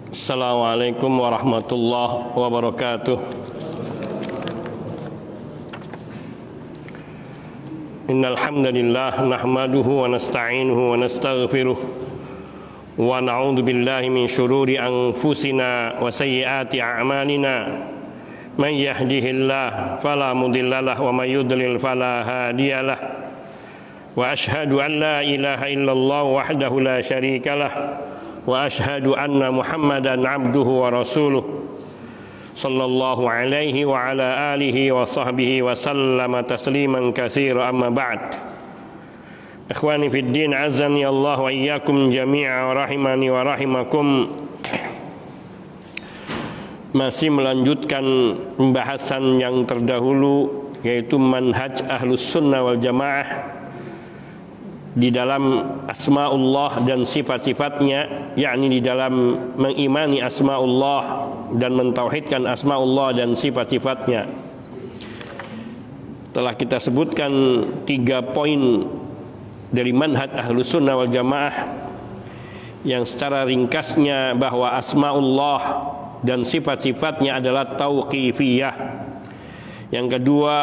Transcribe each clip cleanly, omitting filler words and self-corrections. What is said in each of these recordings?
Assalamualaikum warahmatullahi wabarakatuh. Innal hamdalillah nahmaduhu wa nasta'inuhu wa nastaghfiruh wa na'udzu billahi min shururi anfusina wa sayyiati a'malina. Man yahdihillahu fala mudhillalah wa may yudlil fala hadiyalah. Wa ashhadu an la ilaha illallah wahdahu la syarikalah wa ashhadu anna Muhammadan abduhu wa rasuluh sallallahu alaihi wa ala alihi wa sahbihi wa sallama tasliman katsira, amma ba'd. Ikhwani fid din, azani Allah wa iyyakum jami'a wa rahimani wa rahimakum. Masih melanjutkan pembahasan yang terdahulu, yaitu manhaj Ahlus Sunnah wal Jamaah di dalam asma'ullah dan sifat-sifatnya, yakni di dalam mengimani asma'ullah dan mentauhidkan asma'ullah dan sifat-sifatnya. Telah kita sebutkan 3 poin dari manhaj Ahlus Sunnah wal Jamaah, yang secara ringkasnya bahwa asma'ullah dan sifat-sifatnya adalah tauqifiyah. Yang kedua,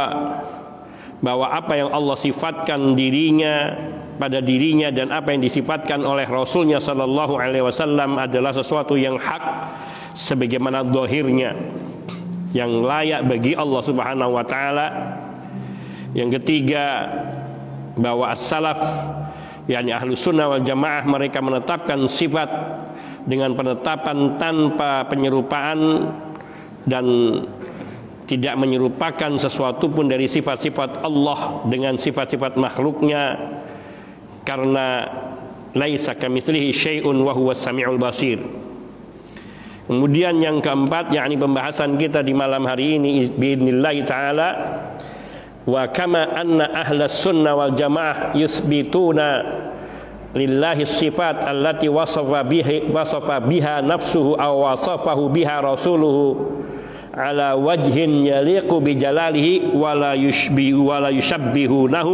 bahwa apa yang Allah sifatkan dirinya pada dirinya dan apa yang disifatkan oleh Rasulnya Sallallahu Alaihi Wasallam adalah sesuatu yang hak sebagaimana zahirnya, yang layak bagi Allah Subhanahu Wa Taala. Yang ketiga, bahwa as-salaf, yakni Ahlus Sunnah wal Jamaah, mereka menetapkan sifat dengan penetapan tanpa penyerupaan dan tidak menyerupakan sesuatu pun dari sifat-sifat Allah dengan sifat-sifat makhluknya, karena laisa kamitslihi syai'un wa huwas samiul basir. Kemudian yang keempat, yakni pembahasan kita di malam hari ini biidznillah taala, wa kama anna ahlus sunnah wal jamaah yuthbituna lillahi sifat allati wasafa biha nafsuhu aw wasafahu biha rasuluhu ala wajhin yaliqu bi jalalihi wala yushabbihunahu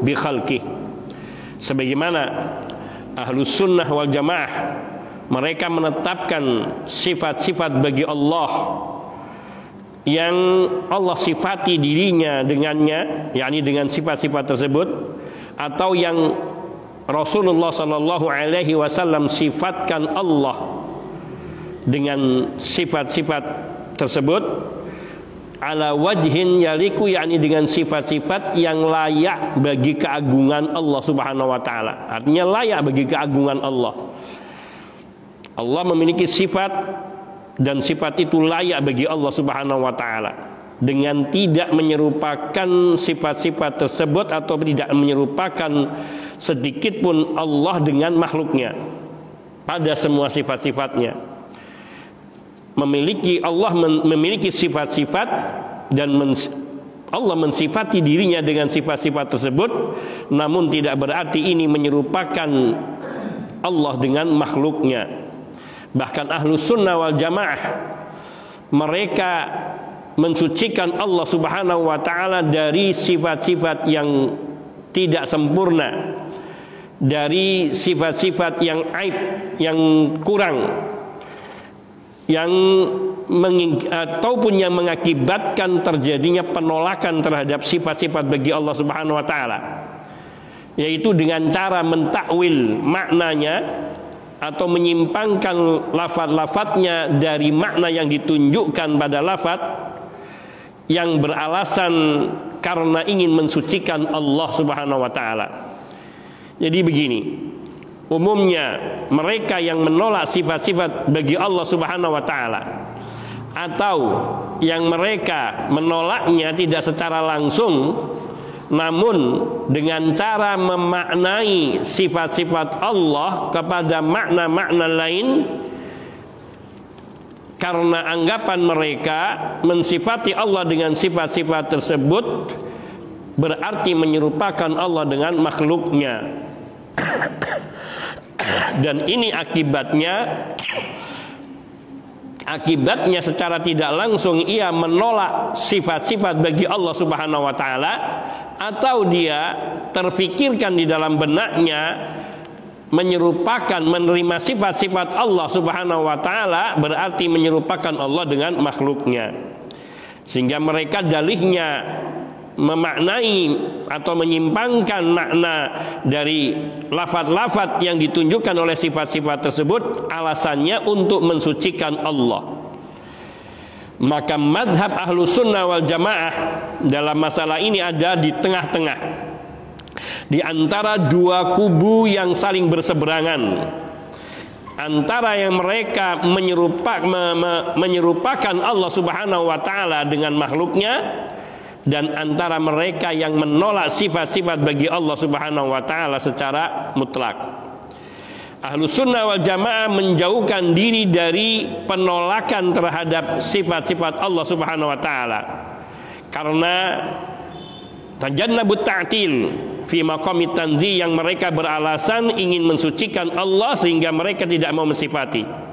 bi khalqihi. Sebagaimana Ahlus Sunnah wal Jamaah, mereka menetapkan sifat-sifat bagi Allah yang Allah sifati dirinya dengannya, yakni dengan sifat-sifat tersebut, atau yang Rasulullah Sallallahu Alaihi Wasallam sifatkan Allah dengan sifat-sifat tersebut, ala wajhin yaliku, yakni dengan sifat-sifat yang layak bagi keagungan Allah Subhanahu wa taala. Artinya layak bagi keagungan Allah. Allah memiliki sifat dan sifat itu layak bagi Allah Subhanahu wa taala, dengan tidak menyerupakan sifat-sifat tersebut atau tidak menyerupakan sedikit pun Allah dengan makhluknya pada semua sifat-sifatnya. Allah memiliki sifat-sifat dan Allah mensifati dirinya dengan sifat-sifat tersebut, namun tidak berarti ini menyerupakan Allah dengan makhluknya. Bahkan Ahlus Sunnah wal Jamaah, mereka mensucikan Allah Subhanahu wa taala dari sifat-sifat yang tidak sempurna, dari sifat-sifat yang aib, yang kurang, yang ataupun yang mengakibatkan terjadinya penolakan terhadap sifat-sifat bagi Allah Subhanahu wa taala, yaitu dengan cara mentakwil maknanya atau menyimpangkan lafaz-lafaznya dari makna yang ditunjukkan pada lafaz, yang beralasan karena ingin mensucikan Allah Subhanahu wa taala. Jadi begini, umumnya mereka yang menolak sifat-sifat bagi Allah Subhanahu wa taala, atau yang mereka menolaknya tidak secara langsung, namun dengan cara memaknai sifat-sifat Allah kepada makna-makna lain, karena anggapan mereka mensifati Allah dengan sifat-sifat tersebut berarti menyerupakan Allah dengan makhluknya. Dan ini akibatnya secara tidak langsung ia menolak sifat-sifat bagi Allah Subhanahu wa taala, atau dia terfikirkan di dalam benaknya menyerupakan, menerima sifat-sifat Allah Subhanahu wa taala berarti menyerupakan Allah dengan makhluknya. Sehingga mereka dalihnya memaknai atau menyimpangkan makna dari lafaz-lafaz yang ditunjukkan oleh sifat-sifat tersebut, alasannya untuk mensucikan Allah. Maka madhab Ahlus Sunnah wal Jamaah dalam masalah ini ada di tengah-tengah, di antara dua kubu yang saling berseberangan, antara yang mereka menyerupakan Allah Subhanahu wa taala dengan makhluknya, dan antara mereka yang menolak sifat-sifat bagi Allah Subhanahu wa taala secara mutlak. Ahlus Sunnah wal Jamaah menjauhkan diri dari penolakan terhadap sifat-sifat Allah Subhanahu wa taala, karena tajannabut ta'til fi maqamit tanzih, yang mereka beralasan ingin mensucikan Allah sehingga mereka tidak mau mensifati.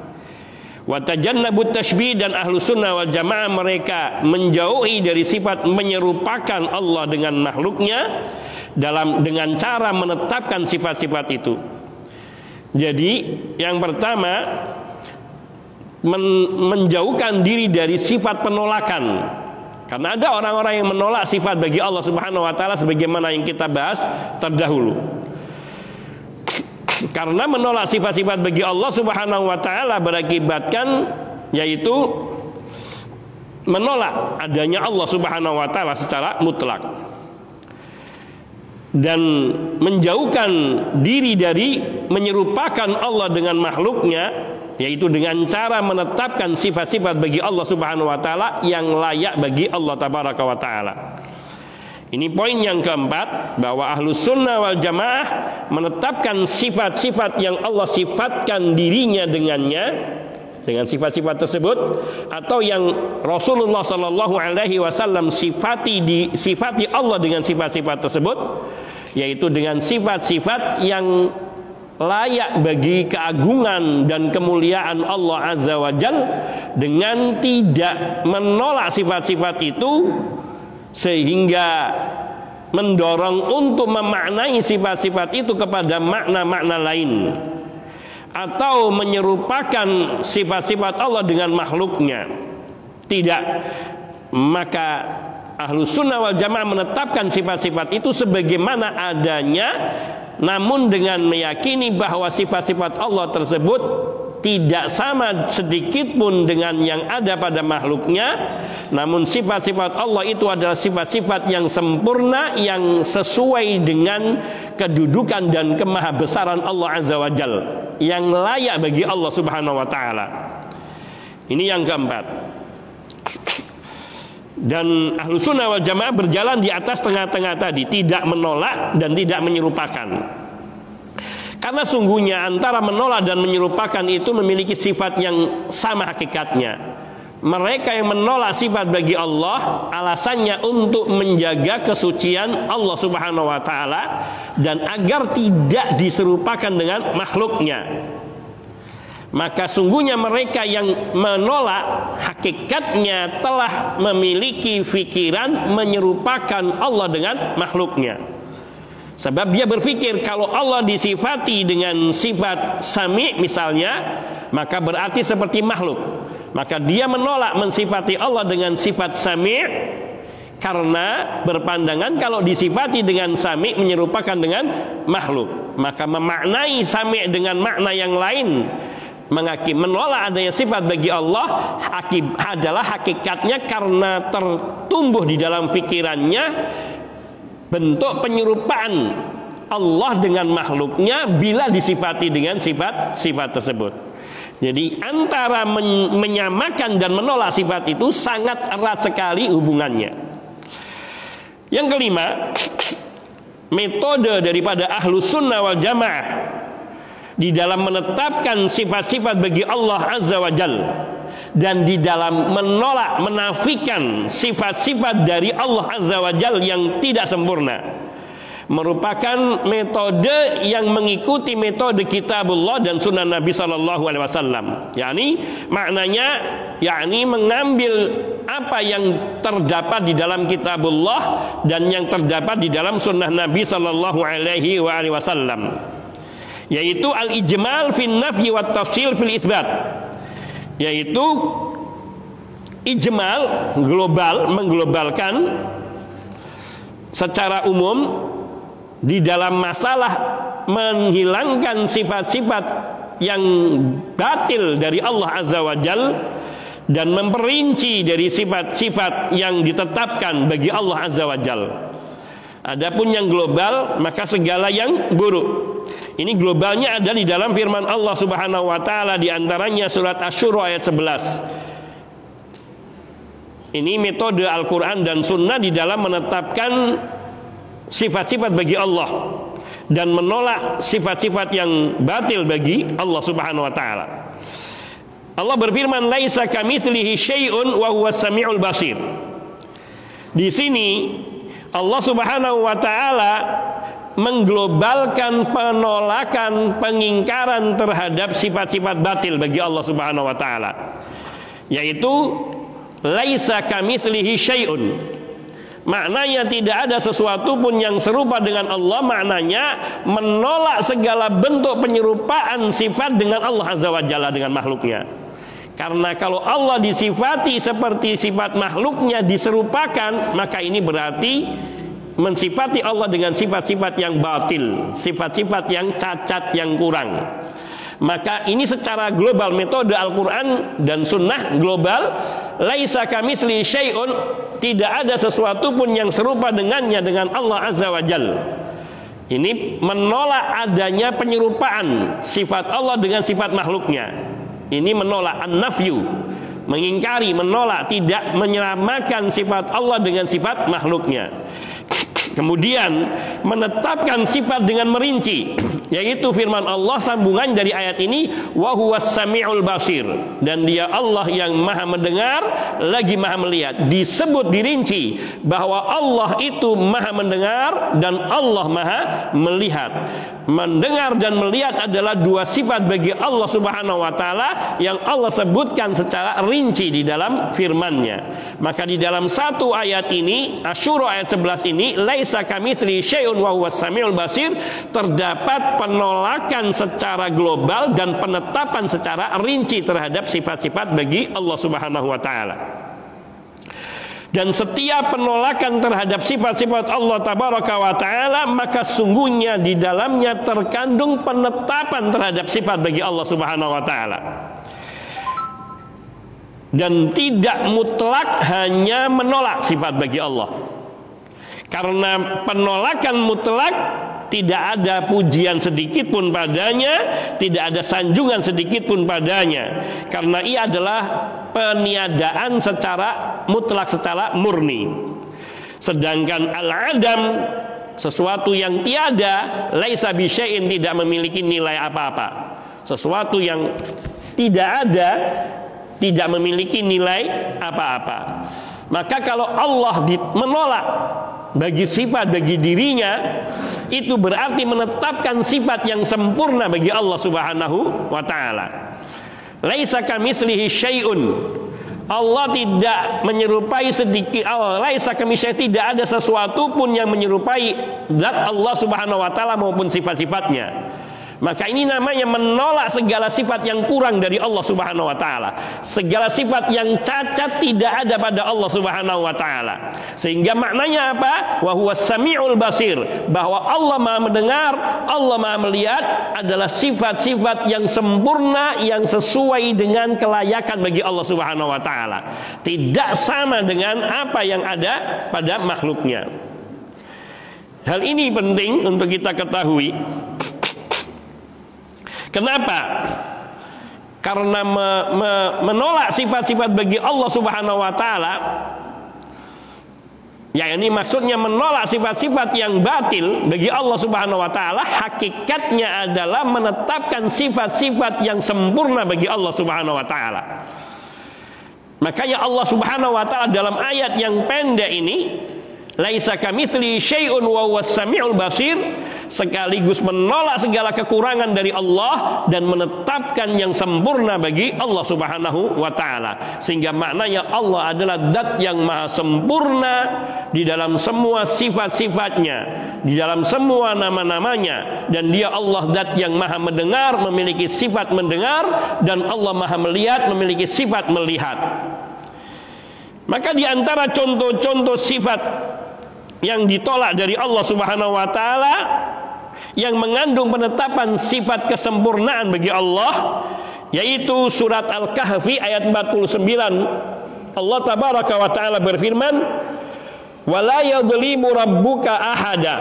Wa tajannabut tashbih, dan Ahlus Sunnah wal Jamaah mereka menjauhi dari sifat menyerupakan Allah dengan makhluknya dengan cara menetapkan sifat-sifat itu. Jadi yang pertama, menjauhkan diri dari sifat penolakan. Karena ada orang-orang yang menolak sifat bagi Allah Subhanahu wa taala sebagaimana yang kita bahas terdahulu. Karena menolak sifat-sifat bagi Allah Subhanahu wa taala berakibatkan yaitu menolak adanya Allah Subhanahu wa taala secara mutlak. Dan menjauhkan diri dari menyerupakan Allah dengan makhluknya, yaitu dengan cara menetapkan sifat-sifat bagi Allah Subhanahu wa taala yang layak bagi Allah Tabaraka wa taala. Ini poin yang keempat, bahwa Ahlus Sunnah wal Jamaah menetapkan sifat-sifat yang Allah sifatkan dirinya dengannya, dengan sifat-sifat tersebut, atau yang Rasulullah Sallallahu Alaihi Wasallam sifati Allah dengan sifat-sifat tersebut, yaitu dengan sifat-sifat yang layak bagi keagungan dan kemuliaan Allah Azza wa Jal, dengan tidak menolak sifat-sifat itu sehingga mendorong untuk memaknai sifat-sifat itu kepada makna-makna lain, atau menyerupakan sifat-sifat Allah dengan makhluknya. Tidak. Maka Ahlus Sunnah wal Jamaah menetapkan sifat-sifat itu sebagaimana adanya, namun dengan meyakini bahwa sifat-sifat Allah tersebut tidak sama sedikit pun dengan yang ada pada makhluknya. Namun sifat-sifat Allah itu adalah sifat-sifat yang sempurna, yang sesuai dengan kedudukan dan kemahabesaran Allah Azza wa Jal, yang layak bagi Allah Subhanahu wa taala. Ini yang keempat. Dan Ahlus Sunnah wal Jamaah berjalan di atas tengah-tengah tadi, tidak menolak dan tidak menyerupakan. Karena sungguhnya antara menolak dan menyerupakan itu memiliki sifat yang sama hakikatnya. Mereka yang menolak sifat bagi Allah, alasannya untuk menjaga kesucian Allah Subhanahu wa taala dan agar tidak diserupakan dengan makhluknya. Maka sungguhnya mereka yang menolak hakikatnya telah memiliki pikiran menyerupakan Allah dengan makhluknya. Sebab dia berpikir kalau Allah disifati dengan sifat sami misalnya, maka berarti seperti makhluk. Maka dia menolak mensifati Allah dengan sifat sami, karena berpandangan kalau disifati dengan sami menyerupakan dengan makhluk. Maka memaknai sami dengan makna yang lain, menolak adanya sifat bagi Allah adalah hakikatnya karena tertumbuh di dalam pikirannya bentuk penyerupaan Allah dengan makhluknya bila disifati dengan sifat-sifat tersebut. Jadi antara menyamakan dan menolak sifat itu sangat erat sekali hubungannya. Yang kelima, metode daripada Ahlus Sunnah wal Jamaah di dalam menetapkan sifat-sifat bagi Allah Azza wa Jal, dan di dalam menolak, menafikan sifat-sifat dari Allah Azza wa Jal yang tidak sempurna, merupakan metode yang mengikuti metode kitabullah dan sunnah Nabi Sallallahu Alaihi Wasallam. yakni maknanya, mengambil apa yang terdapat di dalam kitabullah dan yang terdapat di dalam sunnah Nabi Sallallahu Alaihi Wasallam. yaitu al-ijmal fin nafyi wat tafsil fil isbat, yaitu ijmal, global, mengglobalkan secara umum di dalam masalah menghilangkan sifat-sifat yang batil dari Allah Azza wa Jal, dan memperinci dari sifat-sifat yang ditetapkan bagi Allah Azza wa Jal. Adapun yang global, maka segala yang buruk. Ini globalnya ada di dalam firman Allah Subhanahu wa taala, di antaranya surat Asy-Syura ayat 11. Ini metode Al-Qur'an dan Sunnah di dalam menetapkan sifat-sifat bagi Allah dan menolak sifat-sifat yang batil bagi Allah Subhanahu wa taala. Allah berfirman, "Laisa kamitslihi syai'un wa huwas samiul basir." Di sini Allah Subhanahu wa taala mengglobalkan penolakan, pengingkaran terhadap sifat-sifat batil bagi Allah Subhanahu wa taala, yaitu laisa kamitslihi syai'un. Maknanya tidak ada sesuatu pun yang serupa dengan Allah. Maknanya menolak segala bentuk penyerupaan sifat dengan Allah Azza wa Jalla, dengan makhluknya. Karena kalau Allah disifati seperti sifat makhluknya diserupakan, maka ini berarti mensifati Allah dengan sifat-sifat yang batil, sifat-sifat yang cacat, yang kurang. Maka ini secara global, metode Al-Quran dan Sunnah global, laisa kamitslihi syai'un, tidak ada sesuatu pun yang serupa dengannya, dengan Allah Azza wa Jal. Ini menolak adanya penyerupaan sifat Allah dengan sifat makhluknya. Ini menolak, an-nafyu, mengingkari, menolak, tidak menyamakan sifat Allah dengan sifat makhluknya. Kemudian menetapkan sifat dengan merinci, yaitu firman Allah sambungan dari ayat ini, wa huwas samiul basir, dan dia Allah yang maha mendengar lagi maha melihat. Disebut, dirinci bahwa Allah itu maha mendengar dan Allah maha melihat. Mendengar dan melihat adalah dua sifat bagi Allah Subhanahu wa taala yang Allah sebutkan secara rinci di dalam firman-Nya. Maka di dalam satu ayat ini, Asy-Syura ayat 11 ini, laisa kamitslihi syai'un wa huwas samiul basir, terdapat penolakan secara global dan penetapan secara rinci terhadap sifat-sifat bagi Allah Subhanahu wa taala. Dan setiap penolakan terhadap sifat-sifat Allah Tabaraka wa ta'ala, maka sungguhnya di dalamnya terkandung penetapan terhadap sifat bagi Allah Subhanahu wa ta'ala. Dan tidak mutlak hanya menolak sifat bagi Allah. Karena penolakan mutlak tidak ada pujian sedikit pun padanya, tidak ada sanjungan sedikit pun padanya, karena ia adalah peniadaan secara mutlak, secara murni. Sedangkan al-adam, sesuatu yang tiada, laisa bisyai'in, tidak memiliki nilai apa-apa. Sesuatu yang tidak ada, tidak memiliki nilai apa-apa. Maka kalau Allah menolak bagi sifat, bagi dirinya, itu berarti menetapkan sifat yang sempurna bagi Allah Subhanahu wa ta'ala. Laisa kamitslihi syai'un, Allah tidak menyerupai sedikit. Laisa kamitslihi, tidak ada sesuatu pun yang menyerupai zat Allah Subhanahu wa ta'ala maupun sifat-sifatnya. Maka ini namanya menolak segala sifat yang kurang dari Allah Subhanahu wa ta'ala. Segala sifat yang cacat tidak ada pada Allah Subhanahu wa ta'ala. Sehingga maknanya apa? Wa huwas samiul basir, bahwa Allah maha mendengar, Allah maha melihat, adalah sifat-sifat yang sempurna, yang sesuai dengan kelayakan bagi Allah Subhanahu wa ta'ala. Tidak sama dengan apa yang ada pada makhluknya. Hal ini penting untuk kita ketahui. Kenapa? Karena menolak sifat-sifat bagi Allah Subhanahu wa ta'ala, ya ini maksudnya menolak sifat-sifat yang batil bagi Allah Subhanahu wa ta'ala, hakikatnya adalah menetapkan sifat-sifat yang sempurna bagi Allah Subhanahu wa ta'ala. Makanya Allah Subhanahu wa ta'ala dalam ayat yang pendek ini, laisa kamitslihi syai'un wa huwas samiul basir, sekaligus menolak segala kekurangan dari Allah dan menetapkan yang sempurna bagi Allah Subhanahu wa ta'ala. Sehingga maknanya Allah adalah zat yang maha sempurna di dalam semua sifat-sifatnya, di dalam semua nama-namanya, dan dia Allah zat yang maha mendengar, memiliki sifat mendengar, dan Allah maha melihat, memiliki sifat melihat. Maka di antara contoh-contoh sifat yang ditolak dari Allah Subhanahu wa ta'ala yang mengandung penetapan sifat kesempurnaan bagi Allah, yaitu surat Al-Kahfi ayat 49. Allah tabaraka wa ta'ala berfirman, "Wala yadhlimu rabbuka ahada."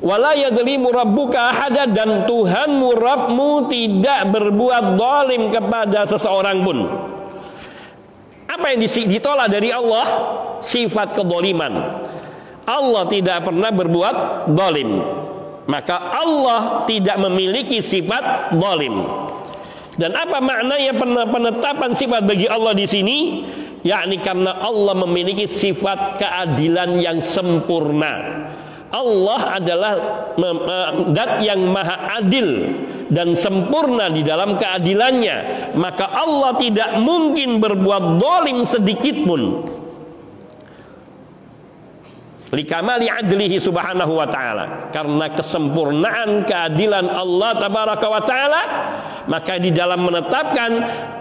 Wala yadhlimu rabbuka ahada, dan Tuhanmu Rabbmu tidak berbuat zalim kepada seseorang pun. Apa yang ditolak dari Allah? Sifat kezaliman. Allah tidak pernah berbuat zalim, maka Allah tidak memiliki sifat zalim. Dan apa maknanya penetapan sifat bagi Allah di sini? Yakni karena Allah memiliki sifat keadilan yang sempurna. Allah adalah zat yang maha adil dan sempurna di dalam keadilannya, maka Allah tidak mungkin berbuat zalim sedikit pun. Likamali adlihi subhanahu wa ta'ala, karena kesempurnaan keadilan Allah tabaraka wa ta'ala, maka di dalam menetapkan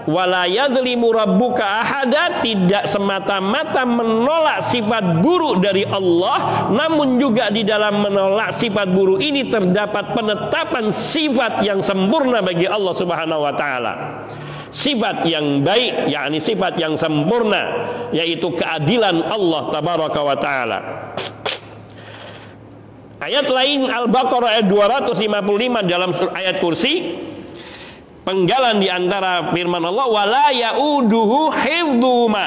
wala yadhlimu rabbuka ahada, tidak semata-mata menolak sifat buruk dari Allah, namun juga di dalam menolak sifat buruk ini terdapat penetapan sifat yang sempurna bagi Allah Subhanahu wa ta'ala. Sifat yang baik, yakni sifat yang sempurna, yaitu keadilan Allah tabaraka wa ta'ala. Ayat lain Al-Baqarah ayat 255 dalam ayat kursi, penggalan di antara firman Allah, wala ya'uduhu hifdhuhuma,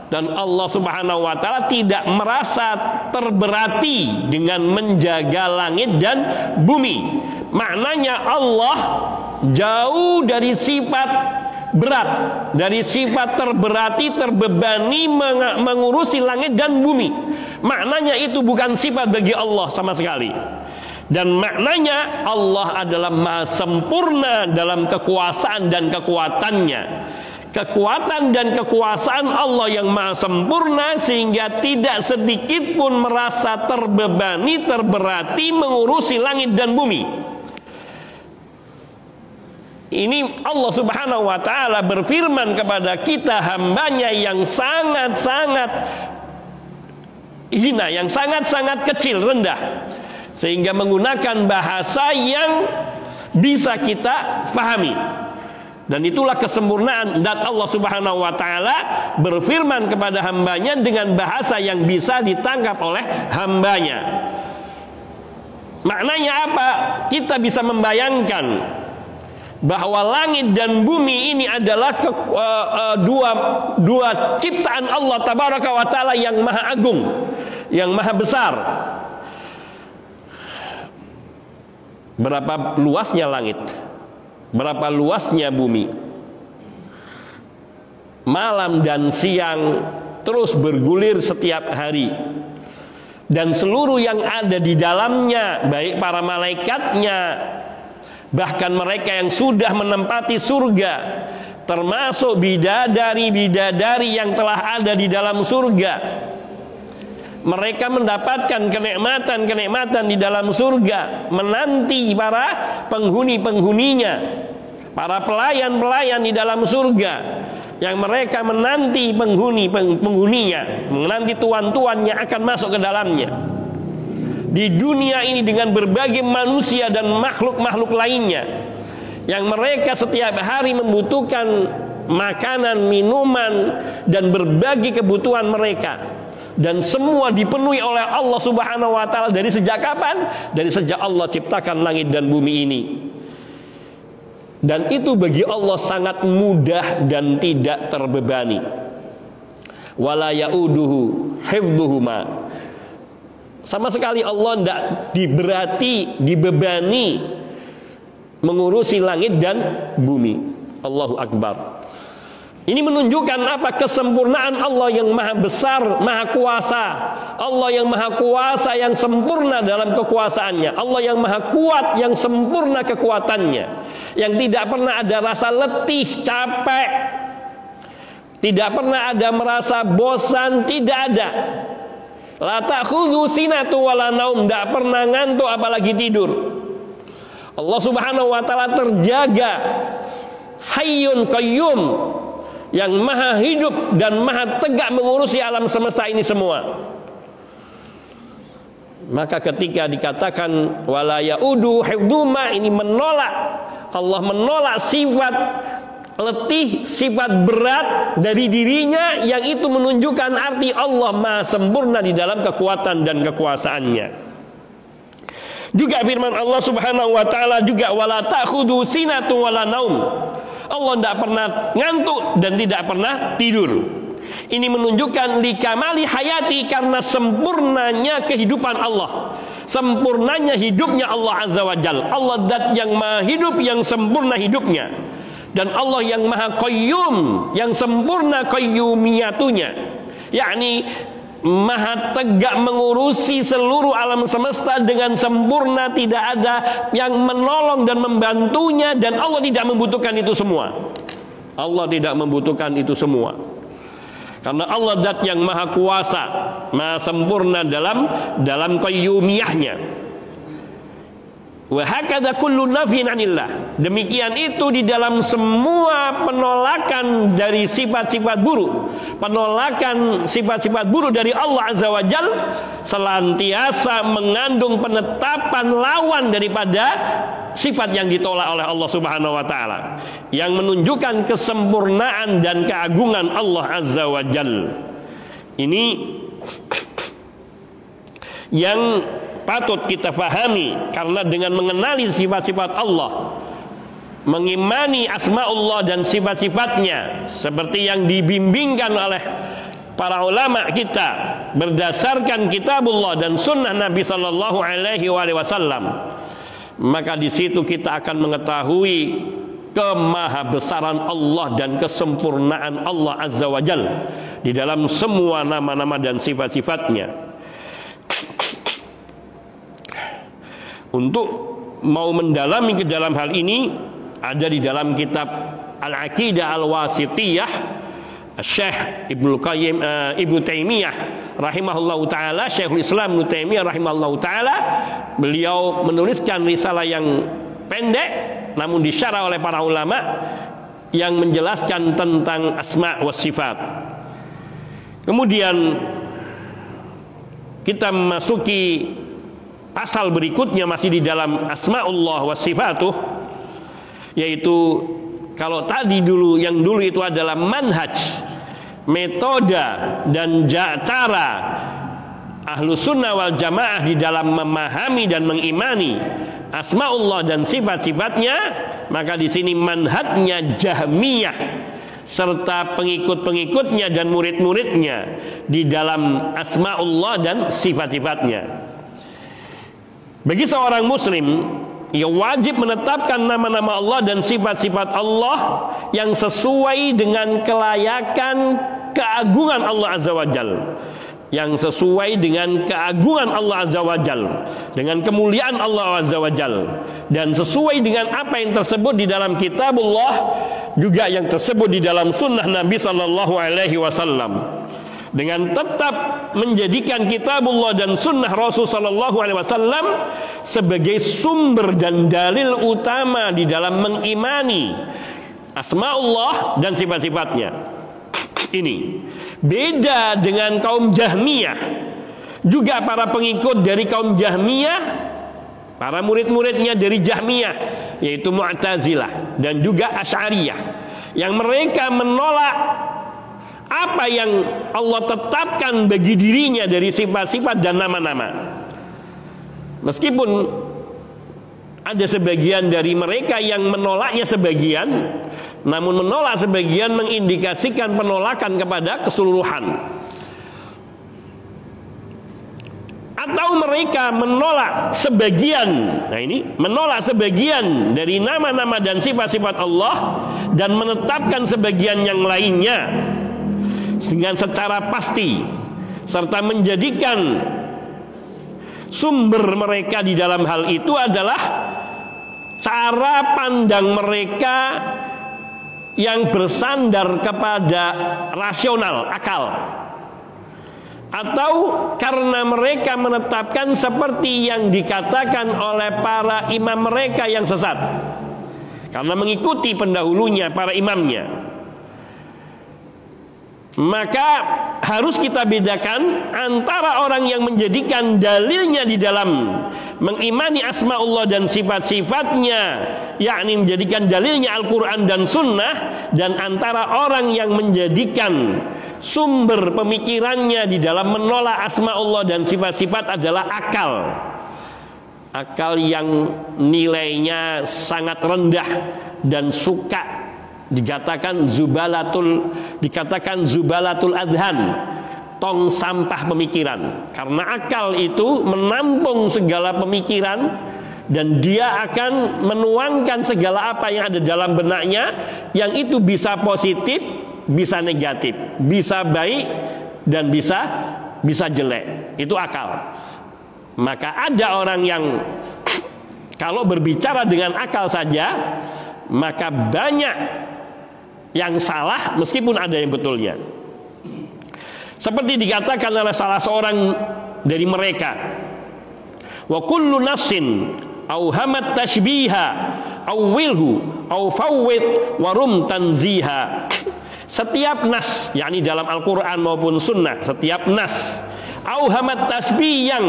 dan Allah Subhanahu wa ta'ala tidak merasa terberati dengan menjaga langit dan bumi. Maknanya Allah jauh dari sifat berat, dari sifat terberati, terbebani mengurusi langit dan bumi. Maknanya itu bukan sifat bagi Allah sama sekali. Dan maknanya Allah adalah maha sempurna dalam kekuasaan dan kekuatannya. Kekuatan dan kekuasaan Allah yang maha sempurna, sehingga tidak sedikit pun merasa terbebani, terberati mengurusi langit dan bumi. Ini Allah Subhanahu wa ta'ala berfirman kepada kita, hambanya yang sangat-sangat hina, yang sangat-sangat kecil, rendah, sehingga menggunakan bahasa yang bisa kita fahami. Dan itulah kesempurnaan zat Allah Subhanahu wa ta'ala berfirman kepada hambanya dengan bahasa yang bisa ditangkap oleh hambanya. Maknanya apa? Kita bisa membayangkan bahwa langit dan bumi ini adalah dua ciptaan Allah tabaraka wa ta'ala yang maha agung, yang maha besar. Berapa luasnya langit, berapa luasnya bumi, malam dan siang terus bergulir setiap hari, dan seluruh yang ada di dalamnya, baik para malaikatnya, bahkan mereka yang sudah menempati surga, termasuk bidadari-bidadari yang telah ada di dalam surga. Mereka mendapatkan kenikmatan-kenikmatan di dalam surga, menanti para penghuni-penghuninya, para pelayan-pelayan di dalam surga, yang mereka menanti penghuninya, menanti tuan-tuan yang akan masuk ke dalamnya. Di dunia ini dengan berbagai manusia dan makhluk-makhluk lainnya, yang mereka setiap hari membutuhkan makanan, minuman, dan berbagai kebutuhan mereka, dan semua dipenuhi oleh Allah Subhanahu wa ta'ala. Dari sejak kapan? Dari sejak Allah ciptakan langit dan bumi ini. Dan itu bagi Allah sangat mudah dan tidak terbebani. Wala ya'uduhu hifdhuhuma, sama sekali Allah tidak dibebani mengurusi langit dan bumi. Allahu Akbar. Ini menunjukkan apa? Kesempurnaan Allah yang maha besar, maha kuasa. Allah yang maha kuasa, yang sempurna dalam kekuasaannya. Allah yang maha kuat, yang sempurna kekuatannya. Yang tidak pernah ada rasa letih, capek. Tidak pernah ada merasa bosan, tidak ada. La ta'khudhu sinatu wala naum, tidak pernah ngantuk apalagi tidur. Allah Subhanahu wa taala terjaga, Hayyun Qayyum, yang maha hidup dan maha tegak mengurusi alam semesta ini semua. Maka ketika dikatakan wala yaudu hifdhuma, ini menolak, Allah menolak sifat letih, sifat berat dari dirinya, yang itu menunjukkan arti Allah maha sempurna di dalam kekuatan dan kekuasaannya. Juga firman Allah Subhanahu wa taala juga wala ta'khudhu sinatu wala naum. Allah tidak pernah ngantuk dan tidak pernah tidur. Ini menunjukkan likamali hayati, karena sempurnanya kehidupan Allah, sempurnanya hidupnya Allah Azza wa Jal. Allah zat yang maha hidup, yang sempurna hidupnya. Dan Allah yang maha qayyum, yang sempurna qayyumiyatunya, yakni maha tegak mengurusi seluruh alam semesta dengan sempurna, tidak ada yang menolong dan membantunya, dan Allah tidak membutuhkan itu semua. Allah tidak membutuhkan itu semua, karena Allah zat yang maha kuasa, maha sempurna dalam qayyumiyahnya. Wa hakadha kullu nafyin 'anillah. Demikian itu di dalam semua penolakan dari sifat-sifat buruk, penolakan sifat-sifat buruk dari Allah Azza wa Jal, selantiasa mengandung penetapan lawan daripada sifat yang ditolak oleh Allah Subhanahu wa taala, yang menunjukkan kesempurnaan dan keagungan Allah Azza wa Jal. Ini yang patut kita fahami, karena dengan mengenali sifat-sifat Allah, mengimani asma'ullah dan sifat-sifatnya seperti yang dibimbingkan oleh para ulama kita berdasarkan kitabullah dan sunnah Nabi sallallahu alaihi wasallam, maka di situ kita akan mengetahui kemahabesaran Allah dan kesempurnaan Allah Azza wa Jal di dalam semua nama-nama dan sifat-sifatnya. Untuk mau mendalami ke dalam hal ini, ada di dalam kitab Al-Aqidah Al-Wasithiyah Syekh Ibnu Taimiyah rahimahullahu taala, Syekhul Islam Ibnu Taimiyah rahimahullahu taala, beliau menuliskan risalah yang pendek namun disyarah oleh para ulama yang menjelaskan tentang asma wa sifat. Kemudian kita memasuki pasal berikutnya, masih di dalam asma'ullah wa sifatuh, yaitu kalau tadi yang dulu itu adalah manhaj, metode dan cara Ahlus Sunnah wal Jamaah di dalam memahami dan mengimani asma'ullah dan sifat-sifatnya, maka di sini manhajnya Jahmiyah serta pengikut-pengikutnya dan murid-muridnya di dalam asma'ullah dan sifat-sifatnya. Bagi seorang muslim, ia wajib menetapkan nama-nama Allah dan sifat-sifat Allah yang sesuai dengan kelayakan keagungan Allah Azza wa Jal, yang sesuai dengan keagungan Allah Azza wa Jal, dengan kemuliaan Allah Azza wa Jal, dan sesuai dengan apa yang tersebut di dalam kitabullah, juga yang tersebut di dalam sunnah Nabi sallallahu alaihi wasallam, dengan tetap menjadikan kitabullah dan sunnah Rasul sallallahu alaihi wasallam sebagai sumber dan dalil utama di dalam mengimani asma'ullah dan sifat-sifatnya. Ini beda dengan kaum Jahmiyah, juga para pengikut dari kaum Jahmiyah, para murid-muridnya dari Jahmiyah, yaitu Mu'tazilah dan juga Asy'ariyah, yang mereka menolak apa yang Allah tetapkan bagi dirinya dari sifat-sifat dan nama-nama. Meskipun ada sebagian dari mereka yang menolaknya sebagian, namun menolak sebagian mengindikasikan penolakan kepada keseluruhan. atau mereka menolak sebagian, nah ini menolak sebagian dari nama-nama dan sifat-sifat Allah dan menetapkan sebagian yang lainnya dengan secara pasti, serta menjadikan sumber mereka di dalam hal itu adalah cara pandang mereka yang bersandar kepada rasional, akal, atau karena mereka menetapkan seperti yang dikatakan oleh para imam mereka yang sesat karena mengikuti pendahulunya, para imamnya. Maka harus kita bedakan antara orang yang menjadikan dalilnya di dalam mengimani asma'ullah dan sifat-sifatnya, yakni menjadikan dalilnya Al-Quran dan Sunnah, dan antara orang yang menjadikan sumber pemikirannya di dalam menolak asma'ullah dan sifat-sifat adalah akal. Akal yang nilainya sangat rendah dan suka dikatakan zubalatul adhan, tong sampah pemikiran. Karena akal itu menampung segala pemikiran dan dia akan menuangkan segala apa yang ada dalam benaknya, yang itu bisa positif, bisa negatif, bisa baik dan bisa jelek. Itu akal. Maka ada orang yang kalau berbicara dengan akal saja, maka banyak yang salah meskipun ada yang betulnya. Seperti dikatakan oleh salah seorang dari mereka, wa kullu nafsin auhamat tashbiha awwilhu aw fawwid wa rum tanziha. Setiap nas, yakni dalam Al-Quran maupun Sunnah, setiap nas auhamat tasbih yang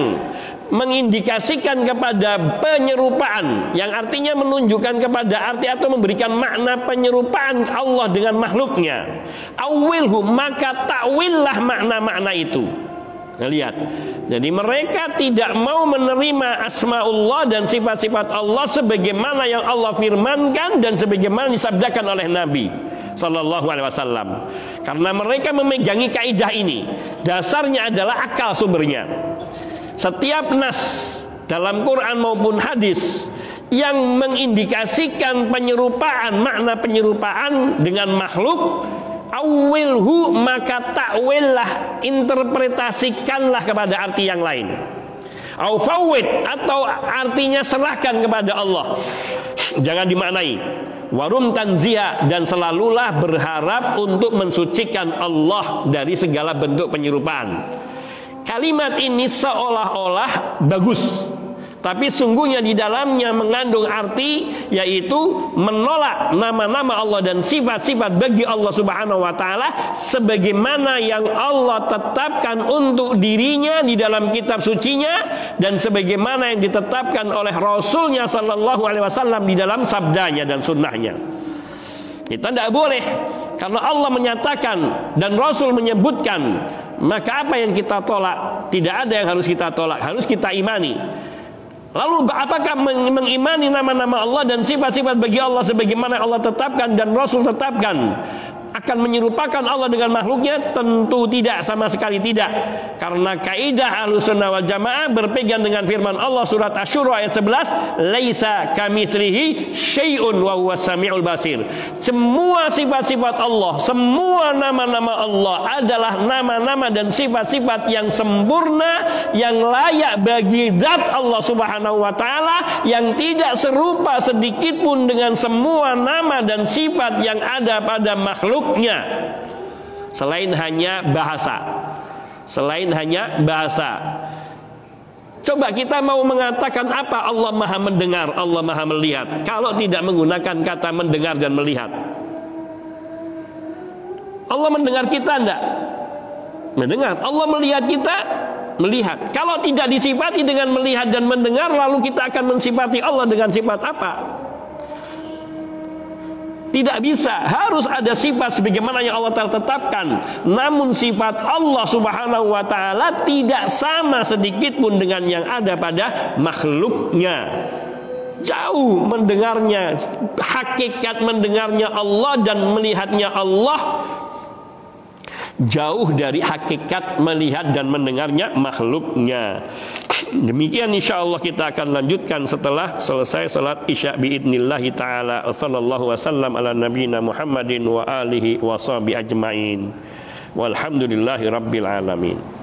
mengindikasikan kepada penyerupaan, yang artinya menunjukkan kepada arti atau memberikan makna penyerupaan Allah dengan makhluknya, awilhu, maka takwillah makna-makna itu. Nah, lihat, jadi mereka tidak mau menerima asma'ullah dan sifat-sifat Allah sebagaimana yang Allah firmankan dan sebagaimana disabdakan oleh Nabi Sallallahu Alaihi Wasallam. Karena mereka memegangi kaidah ini, dasarnya adalah akal sumbernya. Setiap nas dalam Quran maupun hadis yang mengindikasikan penyerupaan, makna penyerupaan dengan makhluk, awilhu, maka takwillah, interpretasikanlah kepada arti yang lain. Au fawwid, atau artinya serahkan kepada Allah, jangan dimaknai. Warum tanziha, dan selalulah berharap untuk mensucikan Allah dari segala bentuk penyerupaan. Kalimat ini seolah-olah bagus, tapi sungguhnya di dalamnya mengandung arti, yaitu menolak nama-nama Allah dan sifat-sifat bagi Allah Subhanahu wa Ta'ala sebagaimana yang Allah tetapkan untuk dirinya di dalam kitab sucinya dan sebagaimana yang ditetapkan oleh Rasulnya Sallallahu Alaihi Wasallam di dalam sabdanya dan sunnahnya. Kita tidak boleh, karena Allah menyatakan dan Rasul menyebutkan, maka apa yang kita tolak? Tidak ada yang harus kita tolak, harus kita imani. Lalu apakah mengimani nama-nama Allah dan sifat-sifat bagi Allah sebagaimana Allah tetapkan dan Rasul tetapkan akan menyerupakan Allah dengan makhluknya? Tentu tidak, sama sekali tidak. Karena kaidah Ahlussunnah wal Jamaah berpegang dengan firman Allah surat Asy-Syura ayat 11, laisa kamitslihi syai'un wa huwas samiul basir. Semua sifat-sifat Allah, semua nama-nama Allah adalah nama-nama dan sifat-sifat yang sempurna, yang layak bagi zat Allah Subhanahu wa Ta'ala, yang tidak serupa sedikit pun dengan semua nama dan sifat yang ada pada makhluk, selain hanya bahasa. Coba kita mau mengatakan apa? Allah maha mendengar, Allah maha melihat, kalau tidak menggunakan kata mendengar dan melihat. Allah mendengar kita enggak? Mendengar. Allah melihat kita? Melihat. Kalau tidak disifati dengan melihat dan mendengar, lalu kita akan mensifati Allah dengan sifat apa? Tidak bisa, harus ada sifat sebagaimana yang Allah telah tetapkan. Namun sifat Allah Subhanahu wa Ta'ala tidak sama sedikit pun dengan yang ada pada makhluknya. Jauh mendengarnya, hakikat mendengarnya Allah dan melihatnya Allah jauh dari hakikat melihat dan mendengarnya makhluknya. Demikian insyaallah kita akan lanjutkan setelah selesai salat Isya biidznillah taala. Sallallahu wasallam ala nabiyina Muhammadin wa alihi wa sahbihi ajmain. Walhamdulillahi rabbil alamin.